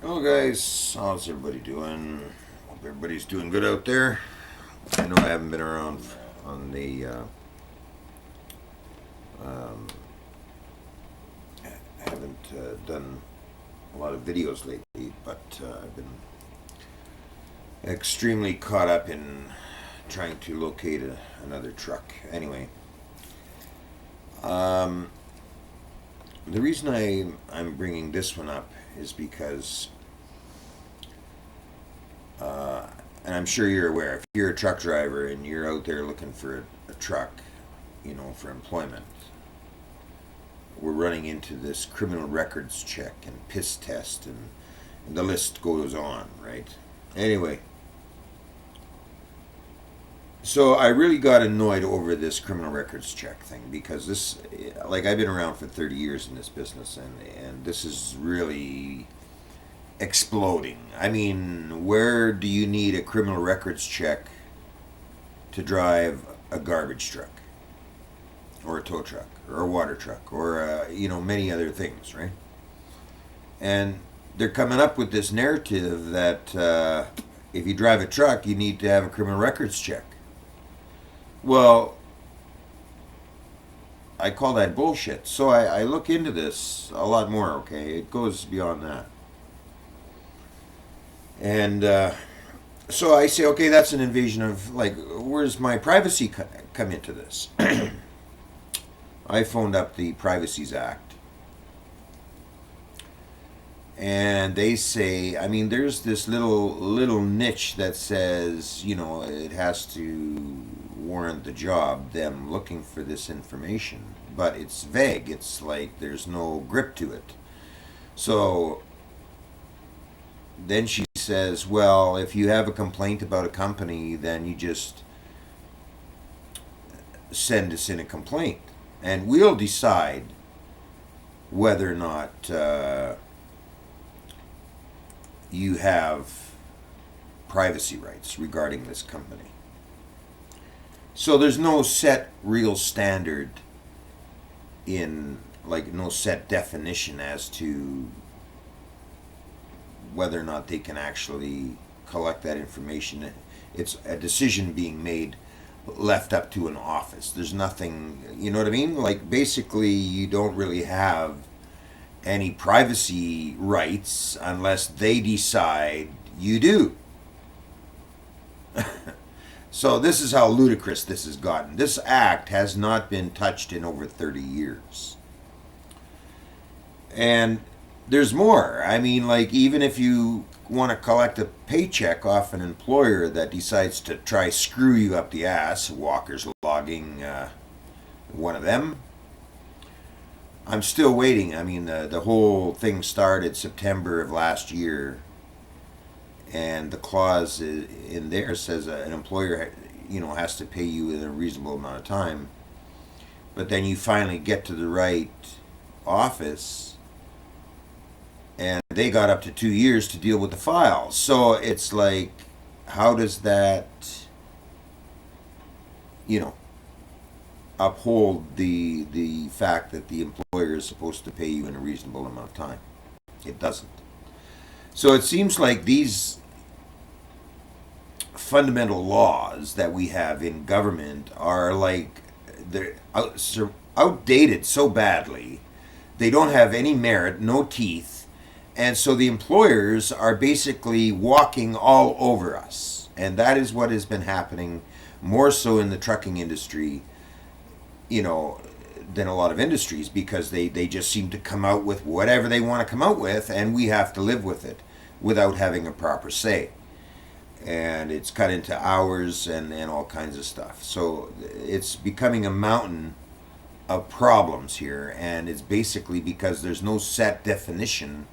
Hello guys, how's everybody doing? Hope everybody's doing good out there. I know I haven't been around on the um, haven't done a lot of videos lately, but I've been extremely caught up in trying to locate another truck. Anyway, um, the reason I'm bringing this one up is because Uh, and I'm sure you're aware, if you're a truck driver and you're out there looking for a truck, for employment, we're running into this criminal records check and piss test, and the list goes on, right? Anyway, so I really got annoyed over this criminal records check thing because this, like, I've been around for 30 years in this business, and this is really exploding. I mean, where do you need a criminal records check to drive a garbage truck or a tow truck or a water truck or many other things, right? And they're coming up with this narrative that if you drive a truck, you need to have a criminal records check. Well, I call that bullshit. So I look into this a lot more. Okay, it goes beyond that, and so I say, okay, that's an invasion of, like, where's my privacy come into this? I phoned up the Privacies Act, and they say, I mean, there's this little niche that says, it has to warrant the job, them looking for this information, but it's vague. It's like there's no grip to it. So then she says, well, if you have a complaint about a company, then you just send us in a complaint, and we'll decide whether or not you have privacy rights regarding this company. So there's no set real standard in, like, no set definition as to whether or not they can actually collect that information. It's a decision being made, left up to an office. There's nothing, you know what I mean? Like, basically, you don't really have any privacy rights unless they decide you do. So this is how ludicrous this has gotten. This act has not been touched in over 30 years. And there's more. I mean, like, even if you want to collect a paycheck off an employer that decides to try screw you up the ass, Walker's logging, one of them, I'm still waiting. I mean, the whole thing started September of last year, and the clause in there says an employer, has to pay you in a reasonable amount of time. But then you finally get to the right office, and they got up to 2 years to deal with the files. So it's like, how does that, you know, uphold the fact that the employer is supposed to pay you in a reasonable amount of time? It doesn't. So it seems like these fundamental laws that we have in government are like, they're outdated so badly. They don't have any merit, no teeth, and so the employers are basically walking all over us. And that is what has been happening more so in the trucking industry, than a lot of industries, because they just seem to come out with whatever they want to come out with, and we have to live with it without having a proper say. And it's cut into hours and all kinds of stuff. So it's becoming a mountain of problems here, and it's basically because there's no set definition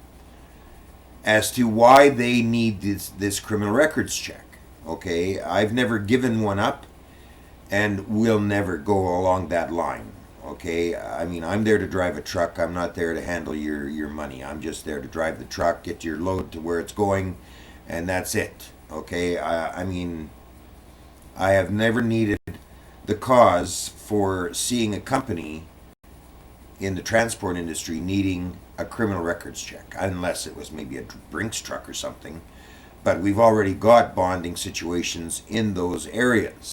as to why they need this criminal records check. Okay, I've never given one up, and will never go along that line. Okay, I mean, I'm there to drive a truck. I'm not there to handle your money. I'm just there to drive the truck, get your load to where it's going, and that's it. Okay, I mean, I have never needed the cause for seeing a company in the transport industry needing a criminal records check, unless it was maybe a Brinks truck or something. But we've already got bonding situations in those areas.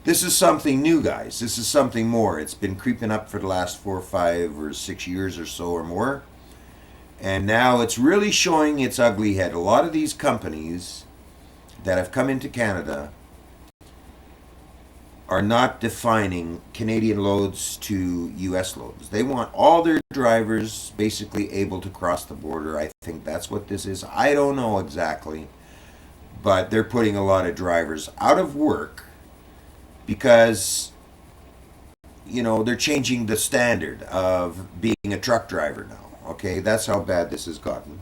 This is something new, guys. This is something more. It's been creeping up for the last 4, 5, or 6 years or so or more. And now it's really showing its ugly head. A lot of these companies that have come into Canada are not defining Canadian loads to U.S. loads. They want all their drivers basically able to cross the border. I think that's what this is. I don't know exactly. But they're putting a lot of drivers out of work because, you know, they're changing the standard of being a truck driver now. Okay, that's how bad this has gotten.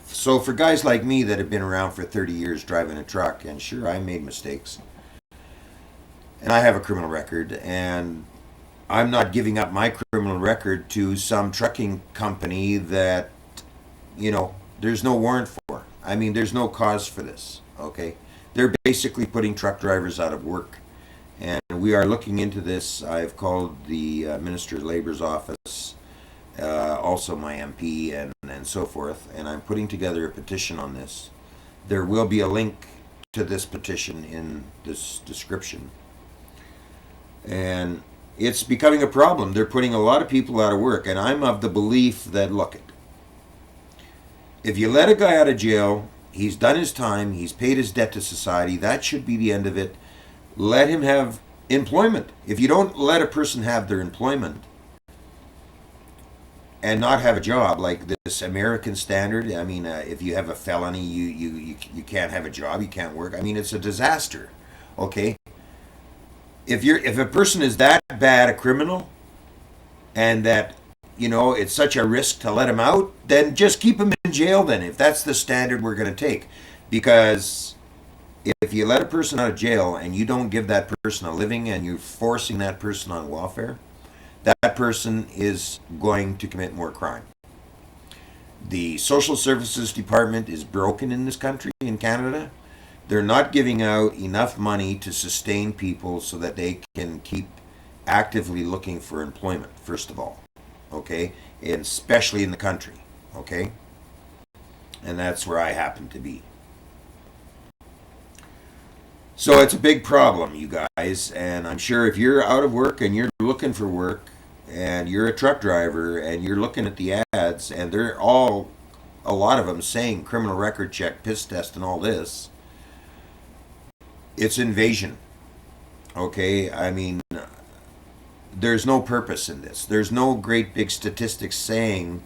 So for guys like me that have been around for 30 years driving a truck, and sure, I made mistakes, and I have a criminal record, and I'm not giving up my criminal record to some trucking company that, you know, there's no warrant for. I mean, there's no cause for this, okay? They're basically putting truck drivers out of work. And we are looking into this. I've called the Minister of Labor's office, also my MP, and so forth, and I'm putting together a petition on this. There will be a link to this petition in this description. And it's becoming a problem. They're putting a lot of people out of work, and I'm of the belief that, look, if you let a guy out of jail, he's done his time, he's paid his debt to society, that should be the end of it. Let him have employment. If you don't let a person have their employment and not have a job, like this American standard, I mean, if you have a felony, you can't have a job, you can't work. I mean, it's a disaster, okay? If a person is that bad a criminal and that, you know, it's such a risk to let him out, then just keep him in jail then, if that's the standard we're going to take. Because if you let a person out of jail and you don't give that person a living and you're forcing that person on welfare, that person is going to commit more crime. The social services department is broken in this country, in Canada. They're not giving out enough money to sustain people so that they can keep actively looking for employment, first of all. Okay, and especially in the country, okay, and that's where I happen to be. So it's a big problem, you guys, and I'm sure if you're out of work and you're looking for work and you're a truck driver and you're looking at the ads and they're all, a lot of them saying criminal record check, piss test, and all this, it's invasion, okay? I mean, there's no purpose in this. There's no great big statistics saying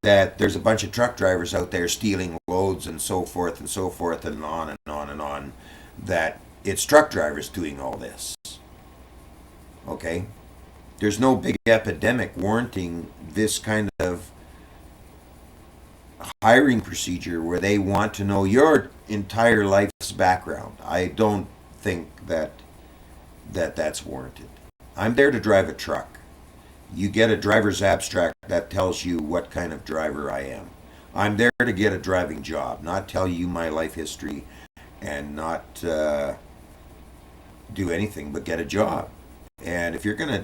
that there's a bunch of truck drivers out there stealing loads and so forth and on and on and on, that it's truck drivers doing all this. Okay? There's no big epidemic warranting this kind of hiring procedure where they want to know your entire life's background. I don't think that's warranted. I'm there to drive a truck. You get a driver's abstract that tells you what kind of driver I am. I'm there to get a driving job, not tell you my life history and not do anything but get a job. And if you're going to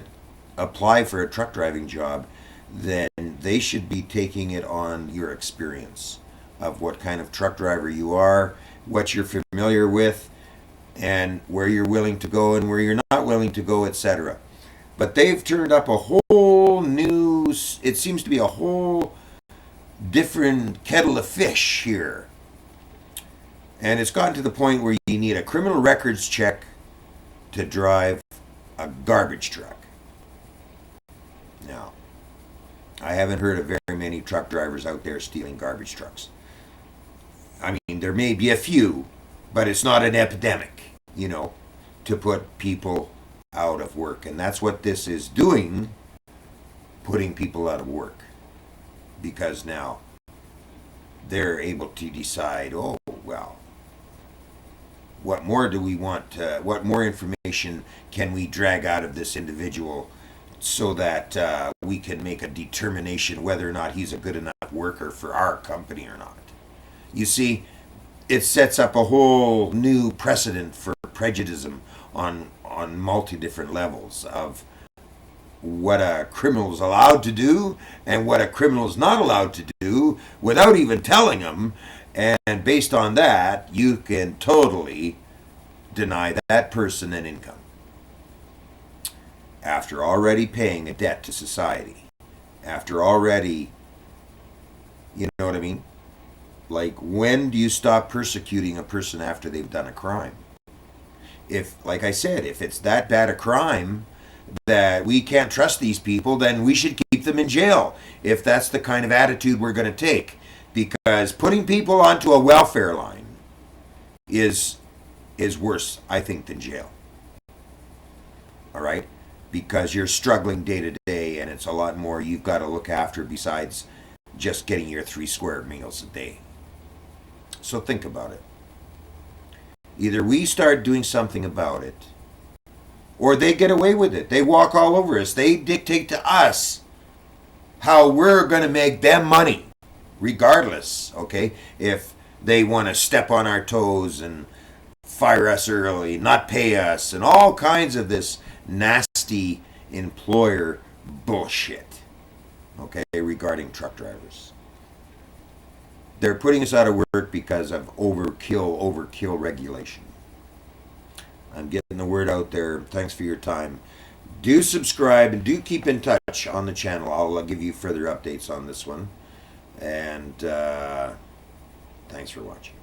apply for a truck driving job, then they should be taking it on your experience of what kind of truck driver you are, what you're familiar with, and where you're willing to go and where you're not willing to go, etc. But they've turned up a whole new, it seems to be a whole different kettle of fish here. And it's gotten to the point where you need a criminal records check to drive a garbage truck. Now, I haven't heard of very many truck drivers out there stealing garbage trucks. I mean, there may be a few, but it's not an epidemic, you know, to put people out of work. And that's what this is doing, putting people out of work. Because now they're able to decide, oh, well, what more do we want? What more information can we drag out of this individual so that we can make a determination whether or not he's a good enough worker for our company or not? You see, it sets up a whole new precedent for prejudice on multi different levels of what a criminal is allowed to do and what a criminal is not allowed to do without even telling them. And based on that, you can totally deny that person an income after already paying a debt to society. After already, you know what I mean? Like, when do you stop persecuting a person after they've done a crime? If, like I said, if it's that bad a crime that we can't trust these people, then we should keep them in jail, if that's the kind of attitude we're going to take. Because putting people onto a welfare line is worse, I think, than jail. All right? Because you're struggling day to day, and it's a lot more you've got to look after besides just getting your 3 square meals a day. So think about it. Either we start doing something about it, or they get away with it. They walk all over us. They dictate to us how we're going to make them money, regardless, okay? If they want to step on our toes and fire us early, not pay us, and all kinds of this nasty employer bullshit, okay, regarding truck drivers. They're putting us out of work because of overkill regulation. I'm getting the word out there. Thanks for your time. Do subscribe and do keep in touch on the channel. I'll give you further updates on this one. And thanks for watching.